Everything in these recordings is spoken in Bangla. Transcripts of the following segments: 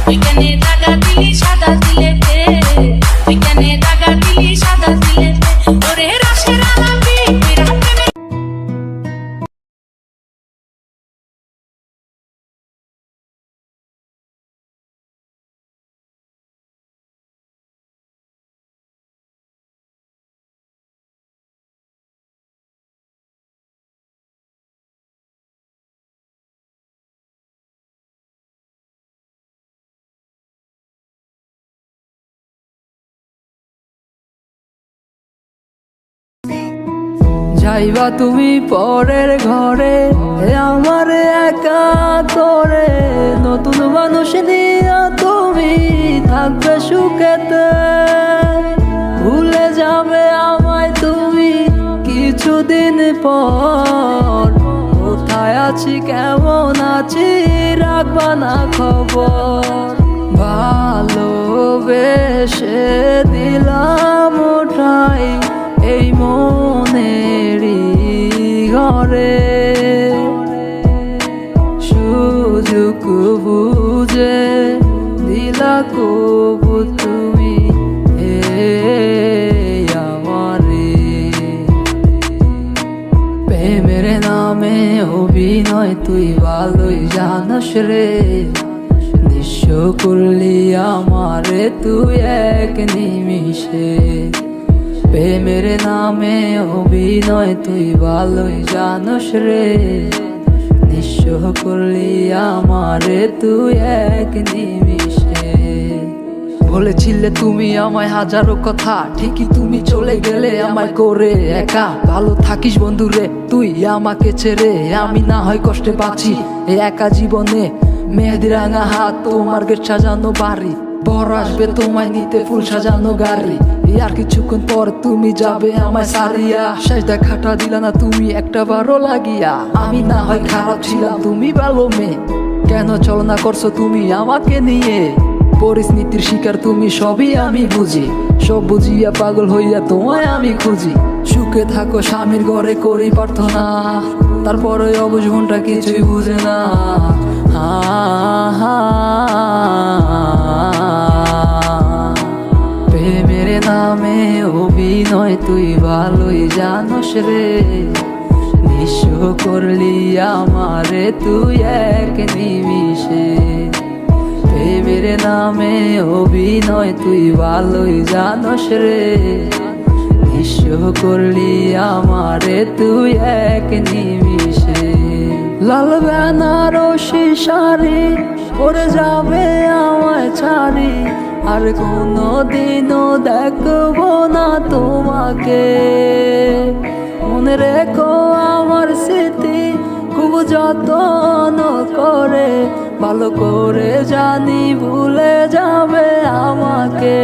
ওইখানে দাগা দিলি সাদা দিলেতে, ওইখানে দাগা দিলি সাদা দিলেতে, ওরে রসের আলাপি রাতে যাইবা তুমি পরের ঘরে আমার একা করে, নতুন মানুষ দিয়া তুমি থাকবে সুখেতে, ভুলে যাবে আমায় তুমি কিছুদিন পর, কোথায় আছি কেমন আছি রাখবা না খবর, ভালোবেসে দিলাম ওঠাই এই মনেরই ঘরে, সুযোগ বুঝে দিলা কবু তুমি আমারে, প্রেমের নামে অভিনয় তুই ভালোই জানস রে, নিঃস্ব করলি আমারে তুই এক নিমিষে, প্রেমের নামে অভিনয় তুই ভালোই জানস রে, নিঃস্ব করলি আমারে তুই এক নিমিষে, বলেছিলে তুমি আমায় হাজারো কথা, ঠিকই তুমি চলে গেলে আমায় করে একা, ভালো থাকিস বন্ধু রে তুই আমাকে ছেড়ে, আমি না হয় কষ্টে বাঁচি এই একা জীবনে, মেহেদি রাঙা হাত তোমার গেট সাজানো বাড়ি, বড় আসবে তোমায় নিতে ফুল সাজানো গাড়ি, আর কিছুক্ষণ পর তুমি যাবে আমায় সারিয়া, শেষ দেখাটা দিলা না তুমি একটা বারো লাগিয়া, আমি না হয় খারাপ ছিলাম তুমি ভালো মেয়ে, কেন চলনা করছো তুমি আমাকে নিয়ে, পরিস্থিতির শিকার তুমি সবই আমি বুঝি, সব বুঝিয়া পাগল হইয়া তোমায় আমি খুঁজি, সুখে থাকো স্বামীর ঘরে করি প্রার্থনা, তারপরে অবুঝ মনটা কিছুই বুঝে না, প্রেমের নামে অভিনয় তুই ভালোই জানস রে, নিঃস্ব করলি আমারে তুই এক নিমিষে, প্রেমের নামে অভিনয় তুই ভালোই জানস রে, নিঃস্ব করলি আমারে তুই এক নিমিষে, লাল বেনারসি শাড়ি পরে যাবে আমায় ছাড়ি, আর কোনো দিনও দেখবো না তোমাকে, মনে রেখো আমার স্মৃতি খুব যত্ন করে, ভালো করে জানি ভুলে যাবে আমাকে,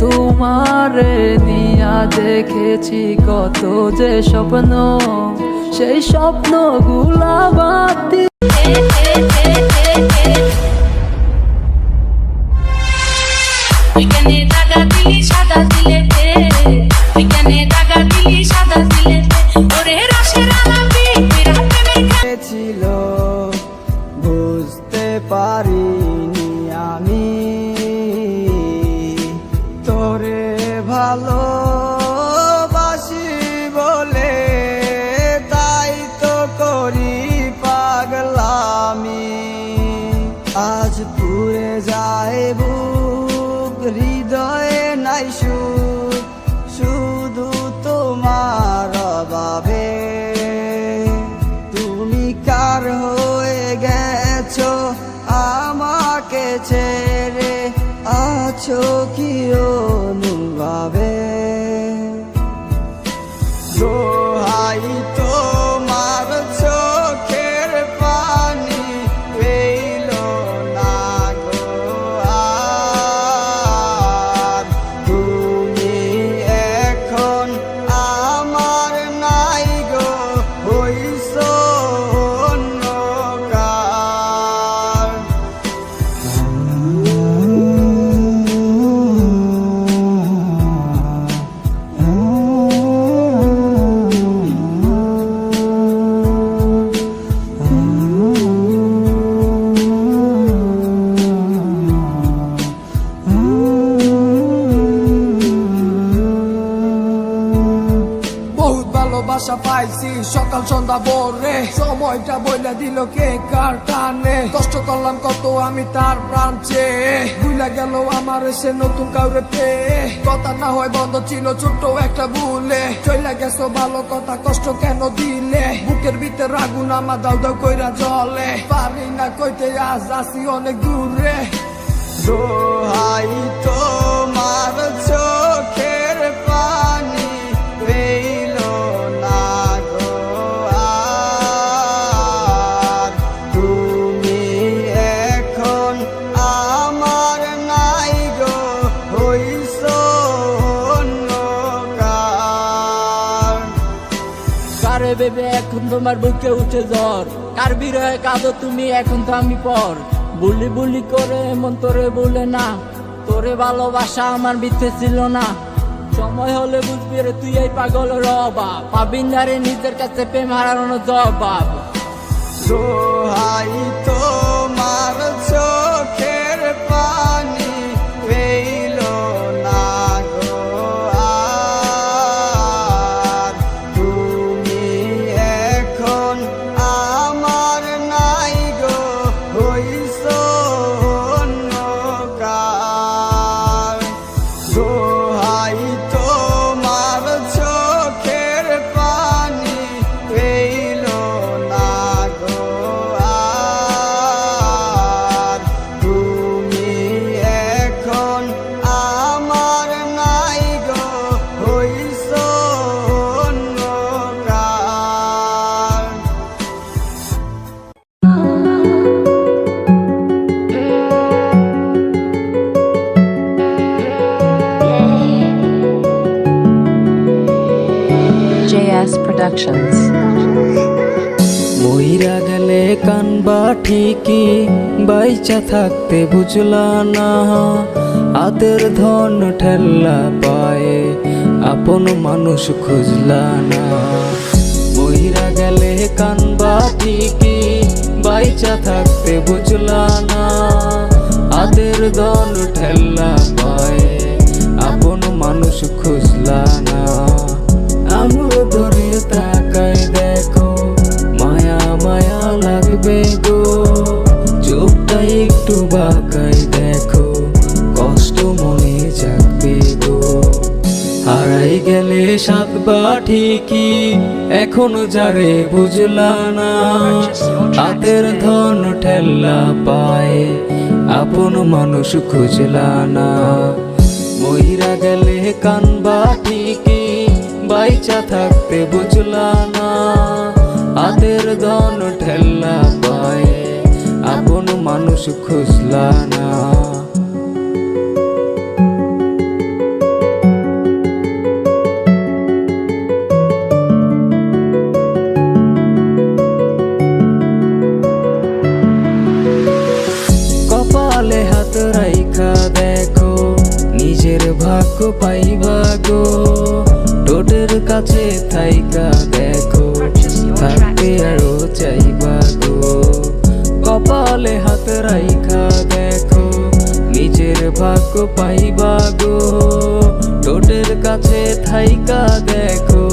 তোমারে নিয়া দেখেছি কত যে স্বপ্ন, সেই স্বপ্নগুলা বাতি, ওইখানে দাগা দিলি সাদা দিলেতে, ওইখানে দাগা দিলি সাদা দিলেতে, ওরে রসের আলাপি রাতে ছিল বুঝতে পারিনি আমি, তোরে ভালোবাসি বলে তাই তো করি পাগলামি, আজ পুরে যায় বুক হৃদয়ে নাই সুখ, শুধু তোমার অভাবে, তুমি কার হয়ে গেছো আমাকে ছেড়ে, আছো কি অনুভবে, দোহাই তোমার চোখের পানি পেইল না গো আর, তুমি এখন আমার নাই গো হইছো অন্যকার। সকাল সন্ধ্যা ভোরে সময়টা বইলা দিল কে কার টানে কষ্ট করলাম কত আমি তার প্রাঞ্চে ভুলা গেল আমার সে নতুন কাউরে পেয়ে কথা না হয় বন্ধ ছিল ছোট্ট একটা ভুলে চইলা গেছো ভালো কথা কষ্ট কেন দিলে বুকের ভিতর আগুন আমার দাও দাও কইরা জলে পারি না কইতে আজ আসি অনেক দূরে দোহাই তোমার চোখের পানি পেইল না গো আর তুমি এখন আমার নাই গো হইছ অন্যকার। কারে বেবে এখন তোমার বুকে উঠে জ্বর কার বিরহে কাঁদো তুমি এখন তো আমি পর বুলি বুলি করে এমন তোরে বলে না তোরে ভালোবাসা আমার মিথ্যে ছিল না সময় হলে বুঝবি রে তুই এই পাগল রবা পাবি না রে নিজের কাছে প্রেম হারানোর জবাব দোহাই তোমার চোখের পানি পেইল না গো আর তুমি এখন আমার নাই গো হইছ অন্যকার। দোহাই তোমার চোখের পানি পেইল না গো আর তুমি এখন আমার নাই গো হইছ অন্যকার। JS Productions. মইরা গেলে কানবা ঠিকই বাইচা থাকতে বুঝলা না হাতের ধন ঠেল্লা পায়ে আপন মানুষ খুঁজলা না মইরা গেলে কানবা ঠিকই বাইচা থাকতে বুঝলা না হাতের ধন ঠেল্লা পায়ে আপন মানুষ খুঁজলা না আঙুল ধরে তাকাই দেখো মায়া মায়া লাগবে গো চোখটা একটু বাঁকাই দেখো কষ্ট মনে জাগবে গো হারাই গেলে সাতবা ঠিকই এখনো যারে বুঝলা না হাতের ধন ঠেল্লা পায়ে আপন মানুষ খুঁজলা না মইরা গেলে কানবা ঠিকই বাইচা থাকতে বুঝলা না হাতের ধন ঠেল্লা পায়ে আপন মানুষ খুঁজলা না কপালে হাত রাইখা দেখো নিজের ভাগ্য পাইবা গো টোটের কাছে থাইকা দেখো থাকতে আরো চাইবা গো কপালে হাত রাইখা দেখো নিজের ভাগ্য পাইবা গো টোটের কাছে থাইকা দেখো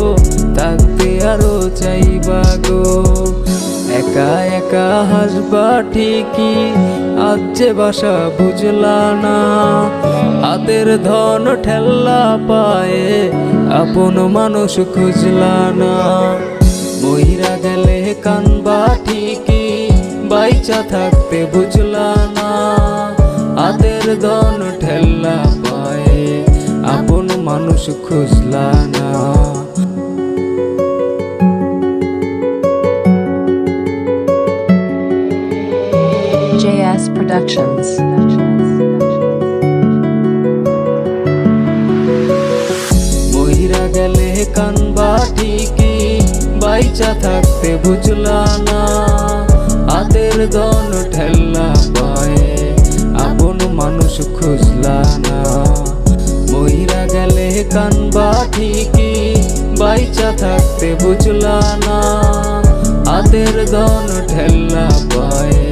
থাকতে আরো চাইবা গো একা একা হাসবা ঠিকই আজ যে বাসা বুঝলা না হাতের ধন ঠেল্লা পায়ে আপন মানুষ খুঁজলা না মইরা গেলে কানবা ঠিকই বাইচা থাকতে বুঝলা না হাতের ধন ঠেল্লা পায়ে আপন মানুষ খুঁজলা না JS Productions. মইরা গেলে কানবা ঠিকই বাইচা থাকতে বুঝলা না হাতের ধন ঠেল্লা পায়ে আপন মানুষ খুঁজলা না মইরা গেলে কানবা ঠিকই বাইচা থাকতে বুঝলা না হাতের ধন ঠেল্লা পায়ে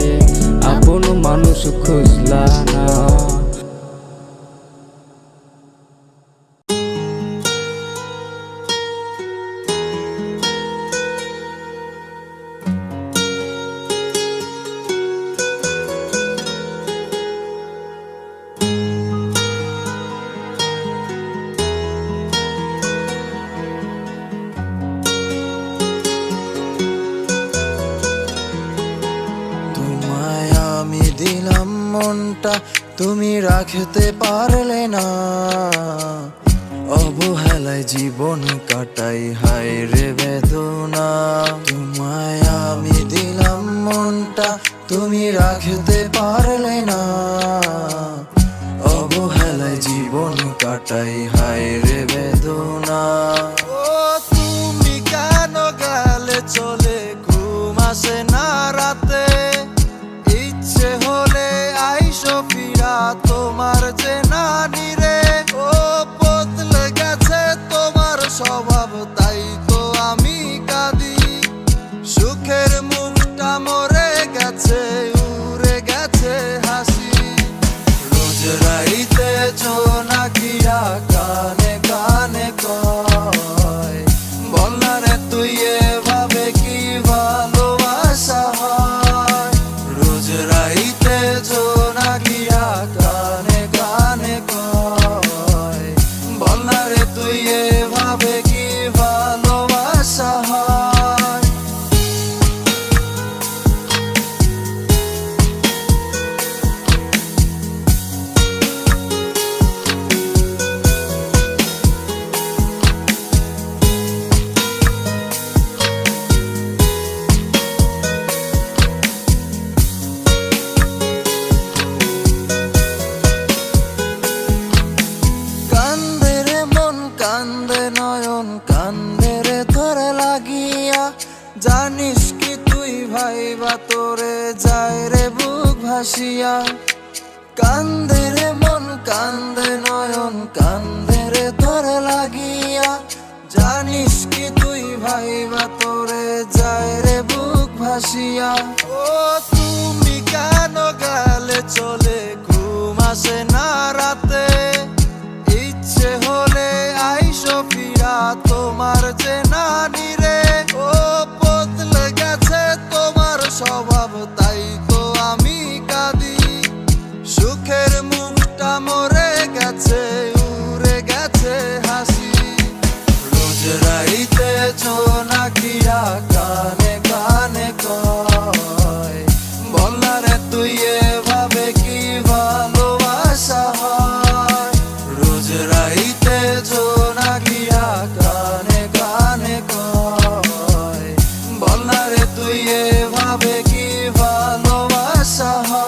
আপন মানুষ খুঁজলা না মনটা তুমি রাখতে পারলে না, অবহেলায় জীবন কাটাই হায় রে বেদনা। তোমায় আমি দিলাম মনটা তুমি রাখতে পারলে না, অবহেলায় জীবন কাটাই হায় রে বেদনা। ও তুমি কেন গেলে চলে, ঘুম আসে না রাতে, ইচ্ছে হলে আইসো ফিরা তোমার যে নানি রে। ও বদলে গেছে তোমার স্বভাব তাই তো আমি কাঁদি, সুখের মুখটা মরে গেছে উড়ে গেছে হাসি। রোজ রাইতে জোনাকিরা কানে কানে কয়, বল না রে তুই এভাবে কি ভালোবাসা হয়। রোজ রাইতে জোনাকিরা কানে কানে কয়, বল না রে তুই এভাবে কি ভালোবাসা হয়। কান্দে রে মন কান্দে নয়ন কান্দে রে তোরে লাগিয়া, জানিস কি তুই ভাইবা তোরে যায় রে বুক ভাসিয়া। কান্দে রে মন কান্দে নয়ন কান্দে রে তোরে লাগিয়া, জানিস কি তুই ভাইবা তোরে যায় রে বুক ভাসিয়া। ও তুমি কেন গেলে চলে, ঘুম আসে না রাতে, ইচ্ছে হলে আইসো ফিরা তোমার যে নানি রে। ও বদলে গেছে তোমার স্বভাব তাই তো আমি কাঁদি, সুখের মুখটা মরে গেছে উড়ে গেছে হাসি। রোজ রাইতে জোনাকিরা কানে কানে কয়, বল না রে তুই এভাবে কি ভালোবাসা হয়। রোজ রাইতে জোনাকিরা কানে কানে কয়, বল না রে তুই এভাবে কি ভালোবাসা হয়।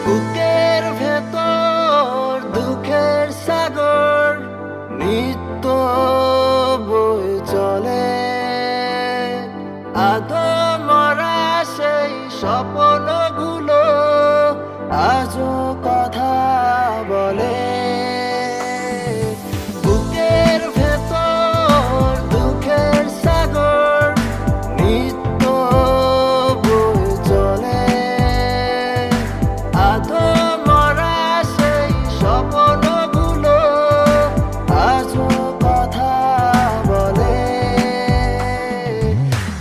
বুকের ভেতর দুঃখের সাগর নিত্য বয়ে চলে, আদো মরা সেই স্বপ্নগুলো আজও কথা বলে। বুকের ভেতর দুঃখের সাগর নিত্য বয়ে চলে, আদো মরা সেই স্বপ্নগুলো আজও কথা বলে।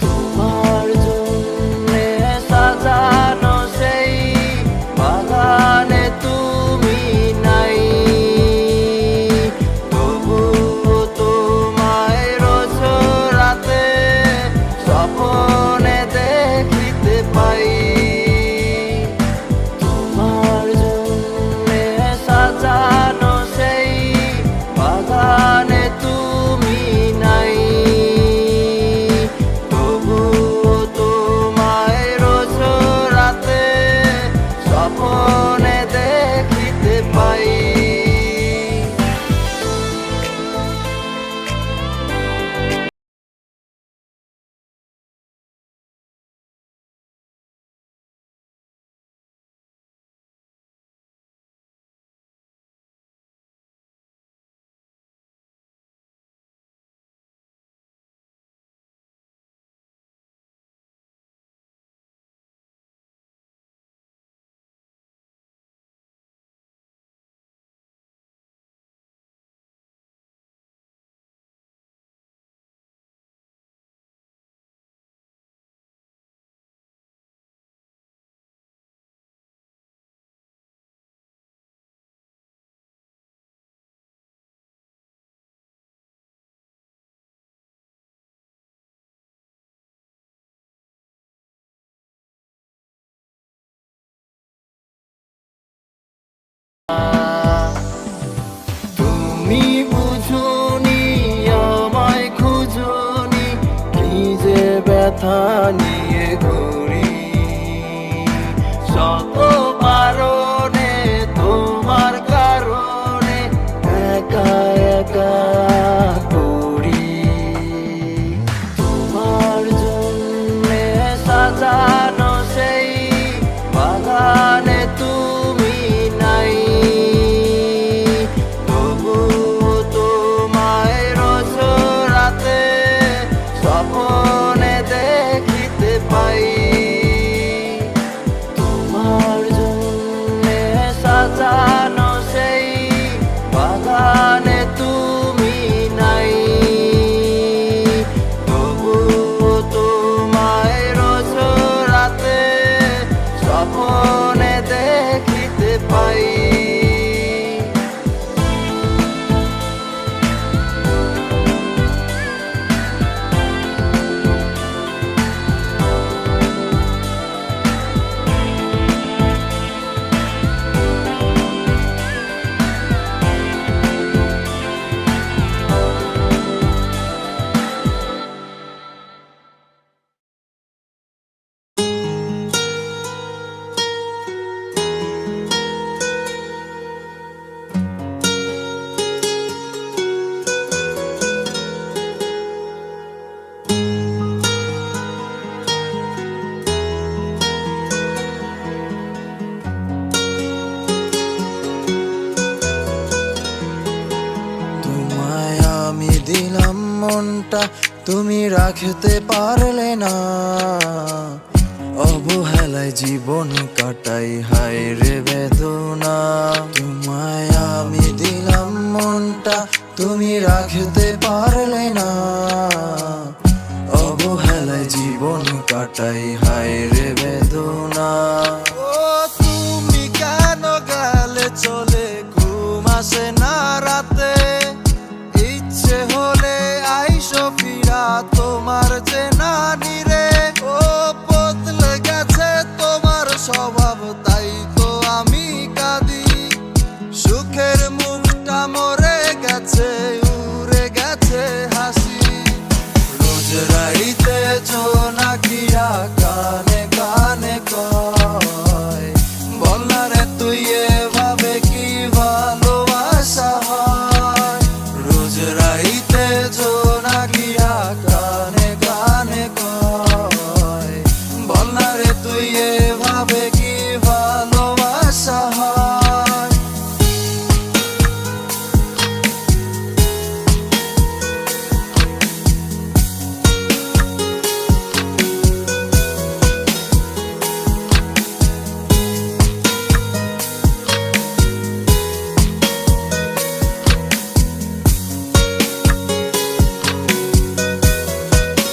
তোমার জন্যে সাজানো সেই বাগানে কথা নিয়ে ঘুরি শত বারণে তোমার কারণে একা একা করি তোমার জন্যে সাজানো সেই বাগানে তুমি নাই তবু তোমায় রোজ রাতে স্বপ্নে দেখিতে পাই তোমার জন্যে সাজানো সেই বাগানে তুমি নাই তবু তোমায় রোজ রাতে স্বপ্নে দেখিতে পাই তোমায় আমি দিলাম মনটা তুমি রাখতে পারলে না অবহেলায় জীবন কাটাই হায় রে বেদনা তোমায় আমি দিলাম মনটা তুমি রাখতে পারলে না অবহেলায় জীবন কাটাই হায় রে বেদনা